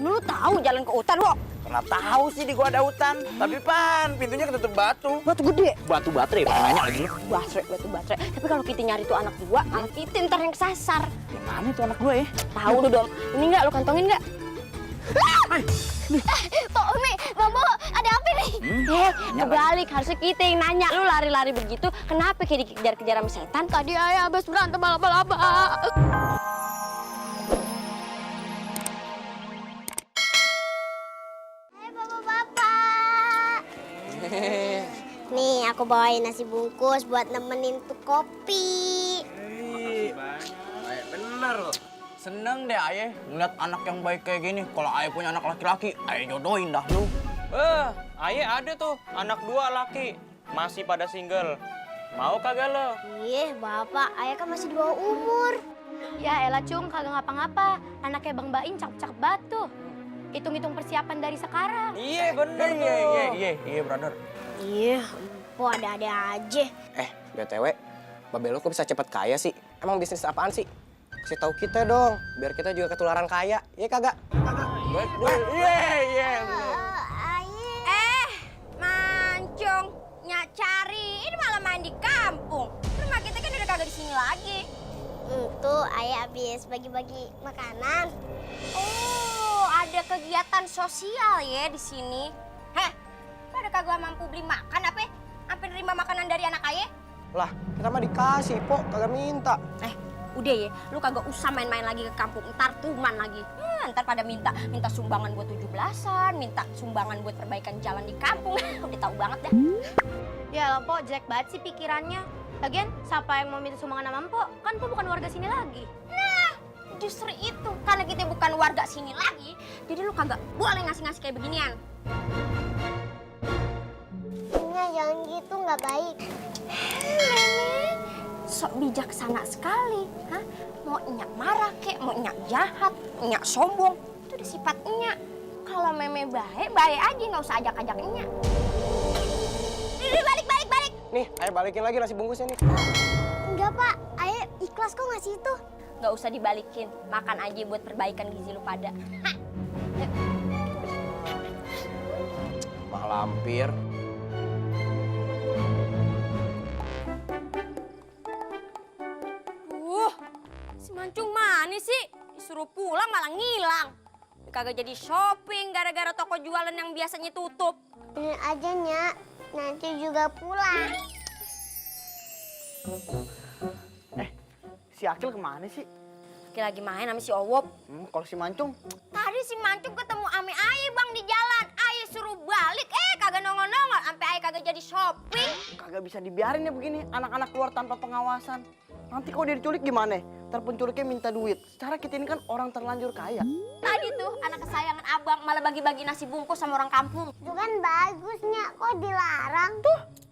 Emang lu tahu jalan ke hutan, Wo? Pernah tahu sih di gua ada hutan. Tapi Pan, pintunya ketutup batu. Batu gede. Batu baterai, pakai nanya lagi lu. Batu baterai. Tapi kalau kita nyari tuh anak gua, anak kita ntar yang kesasar. Gimana tuh anak gua ya? Tahu lu dong. Ini enggak lu kantongin enggak? Kok Umi, Bobo, ada apa nih? Kebalik, harusnya kita yang nanya. Lu lari-lari begitu, kenapa kayak dikejar-kejar sama setan? Tadi ayah habis berantem laba-laba. Hai bapak-bapak. Nih aku bawain nasi bungkus buat nemenin tuh kopi. Bener loh. Seneng deh ayah ngeliat anak yang baik kayak gini. Kalau ayah punya anak laki-laki, ayah jodohin dah lu. Ayah ada tuh anak 2 laki, masih pada single. Mau kagak lo? Ih bapak, ayah kan masih di bawah umur. Ya elah Cung, kagak ngapa-ngapa. Anaknya Bang Bain cakep-cakep banget tuh. Hitung-hitung persiapan dari sekarang. Iya bener tuh. Iya brother. Iya, kok ada-ada aja. BTW, Babe lu kok bisa cepet kaya sih? Emang bisnis apaan sih? Kasih tahu kita dong, biar kita juga ketularan kaya. Iya kagak? Iya. Mancung, nyak cari. Ini malah main di kampung. Rumah kita kan udah kagak di sini lagi. Tuh ayah habis bagi-bagi makanan. Oh, ada kegiatan sosial ya di sini. Heh, pada kagak mampu beli makan apa? Sampai nerima makanan dari anak ayah? Lah, kita mah dikasih, Pok. Kagak minta. Udah ya, lu kagak usah main-main lagi ke kampung, ntar tuman lagi. Ntar pada minta sumbangan buat 17-an, minta sumbangan buat perbaikan jalan di kampung. Udah tahu banget dah. Ya lah Pok, jelek banget sih pikirannya. Lagian, siapa yang mau minta sumbangan sama Mpok? Kan Mpok bukan warga sini lagi. Nah, justru itu. Karena kita bukan warga sini lagi, jadi lu kagak boleh ngasih-ngasih kayak beginian. Nya jangan gitu, nggak baik. Sok bijaksana sekali, hah? Mau nyak marah kek, mau nyak jahat, nyak sombong, itu udah sifat nyak. Kalau meme baik aja, nggak usah ajak-ajak nyak. Balik. Nih, ayo balikin lagi nasi bungkusnya nih. Enggak pak, ayah ikhlas kok ngasih itu. Nggak usah dibalikin, makan aja buat perbaikan gizi lu pada. Hah? Malampir. Si Mancung mana sih? Disuruh pulang malah ngilang. Kagak jadi shopping gara-gara toko jualan yang biasanya tutup. Ini aja Nya, nanti juga pulang. Si Akil kemana sih? Lagi main sama si Owop. Kalau si Mancung? Tadi si Mancung ketemu ame Aye bang di jalan. Aye suruh balik, kagak nongol-nongol. Sampai Aye kagak jadi shopping. Kagak bisa dibiarin ya begini, anak-anak keluar tanpa pengawasan. Nanti kalau dia diculik gimana? Ntar penculiknya minta duit. Secara kita ini kan orang terlanjur kaya. Tadi tuh anak kesayangan abang malah bagi-bagi nasi bungkus sama orang kampung. Itu kan bagus Nya, kok dilarang? Tuh.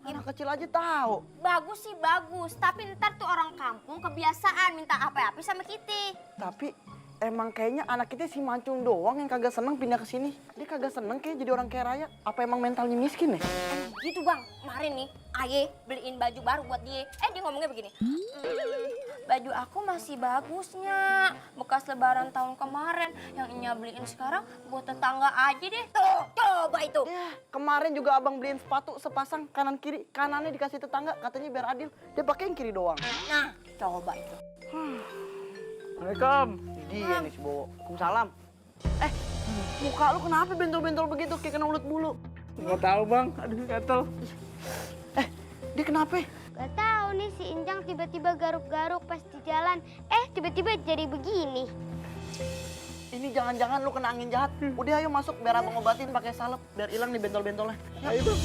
Anak kecil aja tahu. Bagus sih bagus, tapi ntar tuh orang kampung kebiasaan minta apa-apa sama kita. Tapi emang kayaknya anak kita si Mancung doang yang kagak seneng pindah ke sini. Dia kagak seneng kayak jadi orang kaya raya. Apa emang mentalnya miskin ya? Gitu bang, kemarin nih Aye beliin baju baru buat dia. Dia ngomongnya begini. Baju aku masih bagusnya, bekas lebaran tahun kemarin. Yang Nya beliin sekarang buat tetangga aja deh. Tuh, coba itu. Ya, kemarin juga abang beliin sepatu sepasang kanan kiri. Kanannya dikasih tetangga, katanya biar adil. Dia pakai yang kiri doang. Nah, coba itu. Assalamualaikum. Dia nih si Bowo. Waalaikumsalam. Muka lu kenapa bentol-bentol begitu kayak kena ulet bulu? Nggak tahu bang, aduh gatel. Dia kenapa? Gak tahu nih si Injang tiba-tiba garuk-garuk pas di jalan. Tiba-tiba jadi begini. Ini jangan-jangan lu kena angin jahat. Udah ayo masuk biar abang obatin pakai salep biar hilang nih bentol-bentolnya. Ayo bang.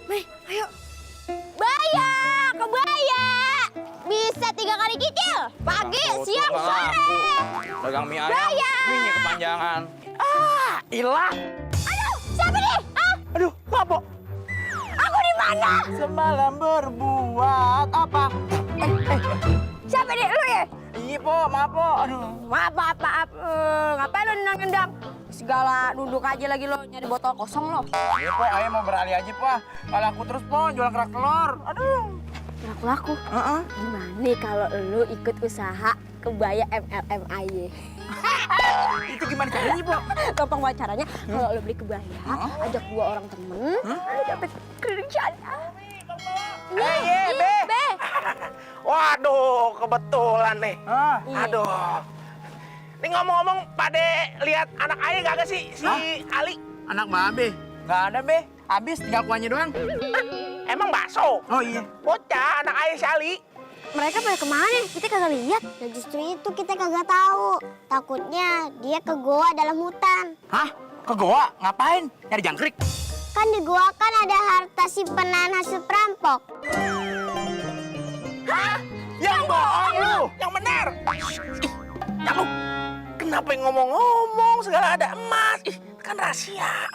Nih, ayo. Baya, kebaya. Bisa 3 kali cicil. Pagi, siang, sore. Dagang mie ayam, Bayar. mie kepanjangan. Hilang. Aduh, siapa nih? Aduh, apa? Aku di mana? Semalam berbuat apa? Siapa nih? Lu ya? Iya po, maaf po. Aduh. Maaf. Ngapain lu nendang-nendang? Segala duduk aja lagi lo, nyari botol kosong lo. Iya po, ayah mau beralih aja po. Kalau aku terus po, jual kerak telur. Aduh. Laku-laku. Gimana kalau lu ikut usaha kebaya MLM aja? Itu gimana caranya, Po? Gampang banget caranya. Kalau lo beli kebaya, ajak 2 orang temen, lo dapet kerjaan. Be. Waduh, kebetulan nih. Aduh. Ini ngomong-ngomong, Pade lihat anak ayah kagak sih, si Ali? Anak Babe. Nggak ada, Be. Habis tinggal kuahnya doang. Emang bakso? Oh iya. Bocah, anak ayah si Ali. Mereka pada kemana? Kita kagak lihat. Ya justru itu kita kagak tahu. Takutnya dia ke goa dalam hutan. Hah? Ke goa? Ngapain? Nyari jangkrik? Kan di goa kan ada harta simpanan hasil perampok. Yang bohong lu, yang benar. Kamu kenapa ngomong-ngomong segala ada emas? Ih, kan rahasia.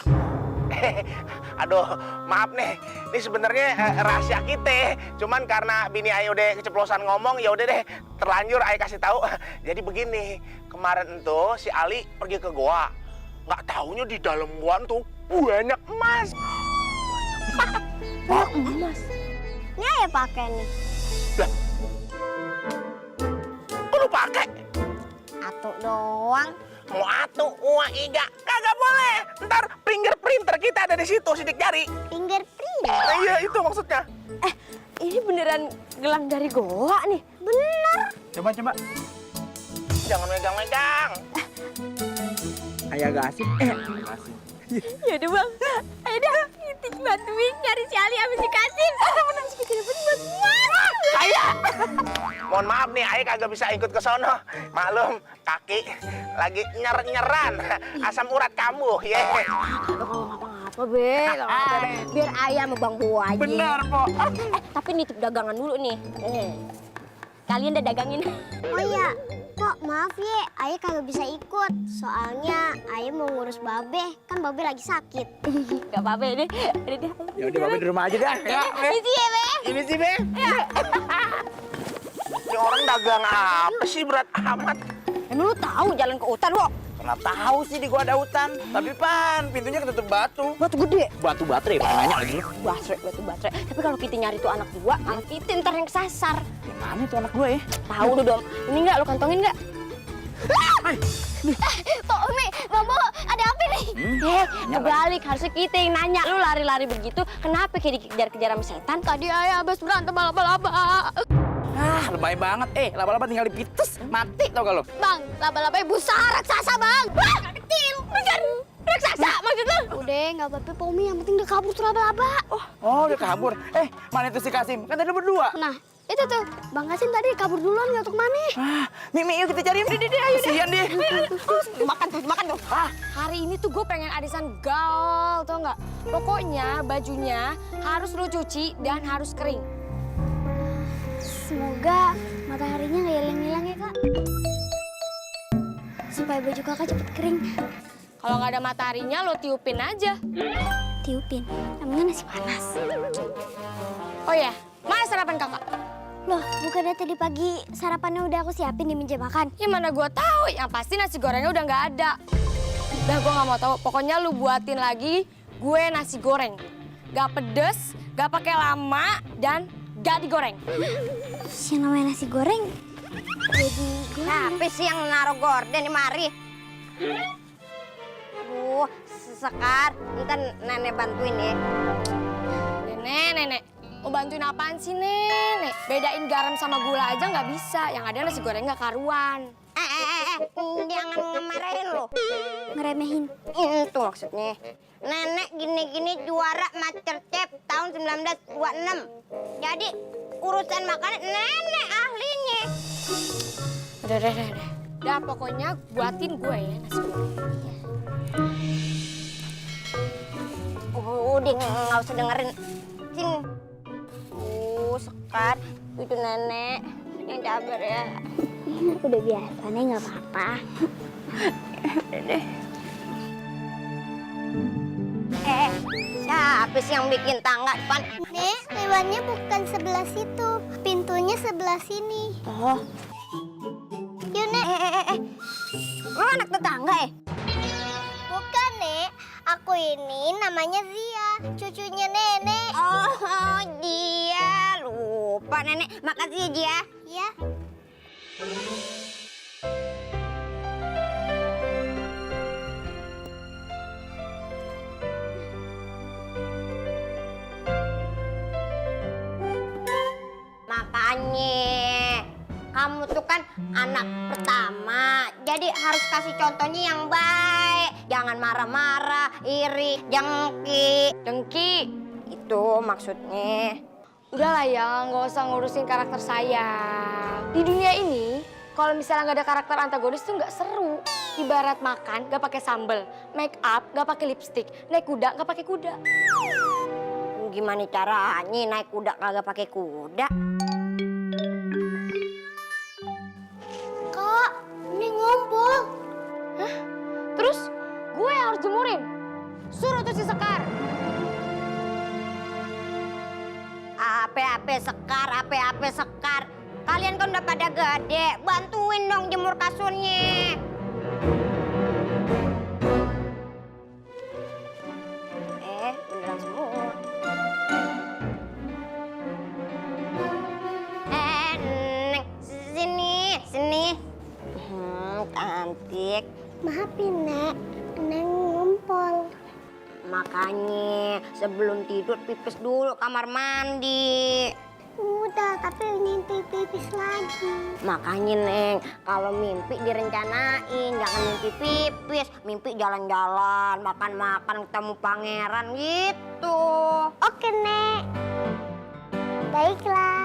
Aduh, maaf nih. Ini sebenarnya rahasia kita. Cuman karena bini Ayah udah keceplosan ngomong, ya udah deh, terlanjur Ayah kasih tahu. Jadi begini, kemarin tuh si Ali pergi ke goa. Nggak taunya di dalam goa tuh banyak emas. Emas. Ini Ayah pakai nih. Lah, kok lu pakai? Atuk doang. Mau atuh, uang iga, kagak boleh. Ntar fingerprinter kita ada di situ, sidik jari. Fingerprint. Nah, iya itu maksudnya. Ini beneran gelang dari goa nih. Bener. Coba. Jangan megang-megang. Ayah gak asik. Yaudah bang, ayo dah kita bantuin nyari si Ali sama si Kasim. Bener sih kita dapat bantuan. Ayah. Mohon maaf nih, Ayah kagak bisa ikut ke sono. Maklum, kaki lagi nyer-nyeran asam urat kambuh. Ya. Apa be? Biar ayah sama bang Bo aja. Benar, Po. Tapi nitip dagangan dulu nih. Kalian udah dagangin. Oh iya, Pok maaf ya, Ayah kagak bisa ikut. Soalnya Ayah mau ngurus Babe, kan Babe lagi sakit. Gak apa-apa deh. Udah deh. Ya udah, Babe di rumah aja dah. Ya, Be. Isi ya, Be. Ini sih, Be. Ini orang dagang apa sih berat amat? Emang lu tahu jalan ke hutan lo? Nggak tahu sih di gua ada hutan. Tapi Pan, pintunya ketutup batu. Batu gede. Batu baterai, pakai nanya lagi lu. Batu baterai. Tapi kalau kita nyari tuh anak gua, anak kita ntar yang kesasar. Mana tuh anak gua ya? Tahu lu dong. Ini enggak lu kantongin enggak? Pok Umi, Bang Bo, ada apa nih? Kebalik, harusnya kita yang nanya. Lu lari-lari begitu, kenapa kayak dikejar-kejar sama setan? Tadi ayah habis berantem laba-laba. Lebay banget. Laba-laba tinggal dipites. Mati tau gak lo? Bang, laba-laba busa raksasa, Bang. Wah, kecil. Bukan raksasa maksud lu. Udah, nggak apa-apa, Pok Umi. Yang penting udah kabur tuh laba-laba. Oh, udah kabur. Mana itu si Kasim? Kan tadi berdua. Nah, itu tuh. Bang Kasim tadi kabur duluan nggak untuk mana? Mimi, yuk kita cari. Ayo deh. Kasian dia. Makan tuh. Hari ini tuh gue pengen arisan gaul, tau nggak? Pokoknya bajunya harus lu cuci dan harus kering. Semoga mataharinya nggak hilang-hilang ya, Kak. Supaya baju kakak cepet kering. Kalau nggak ada mataharinya, lo tiupin aja. Tiupin, namanya nasi panas. Oh ya, mana sarapan kakak? Loh, bukannya tadi pagi sarapannya udah aku siapin di meja makan? Ya mana gue tahu, yang pasti nasi gorengnya udah nggak ada. Udah gue nggak mau tahu. Pokoknya lu buatin lagi gue nasi goreng. Gak pedes, gak pakai lama, dan gak digoreng. Yang namanya nasi goreng jadi goreng. Apa sih yang naruh gorden di mari? Sekar, ntar nenek bantuin ya. Nenek. Mau bantuin apaan sih, Nenek? Bedain garam sama gula aja nggak bisa. Yang ada nasi goreng nggak karuan. Jangan ngemarahin lo. Ngeremehin. Itu maksudnya. Nenek gini-gini juara MasterChef tahun 1926. Jadi urusan makanan nenek ahlinya. Udah. Udah pokoknya buatin gue ya nasi goreng. Udah nggak usah dengerin. Sini. Sekar, itu nenek. Yang sabar ya. Udah biasa nih, nggak apa-apa. Siapa sih yang bikin tangga depan? Nek, lewatnya bukan sebelah situ. Pintunya sebelah sini. Oh. Yuk, Nek. Lu anak tetangga ya? Bukan, Nek. Aku ini namanya Zia, cucunya Nenek. Oh, dia. Lupa, Nenek. Makasih ya, Jia. Ya. Makanya kamu tuh kan anak pertama, jadi harus kasih contohnya yang baik. Jangan marah-marah, iri, dengki. Itu maksudnya. Udahlah ya, nggak usah ngurusin karakter saya. Di dunia ini, kalau misalnya nggak ada karakter antagonis tuh nggak seru. Ibarat makan nggak pakai sambal, make up nggak pakai lipstick, naik kuda nggak pakai kuda. Gimana caranya naik kuda kagak pakai kuda? Kak, ini ngompol. Terus gue yang harus jemurin. Suruh tuh si Sekar. Apa Sekar. Kalian kan udah pada gede, bantuin dong jemur kasurnya. Beneran semua. Neng, sini. Cantik. Maafin, Nek. Neng ngumpul. Makanya sebelum tidur pipis dulu kamar mandi. Udah, tapi mimpi pipis lagi. Makanya Neng, kalau mimpi direncanain, jangan mimpi pipis, mimpi jalan-jalan, makan-makan, ketemu pangeran gitu. Oke, Nek. Baiklah.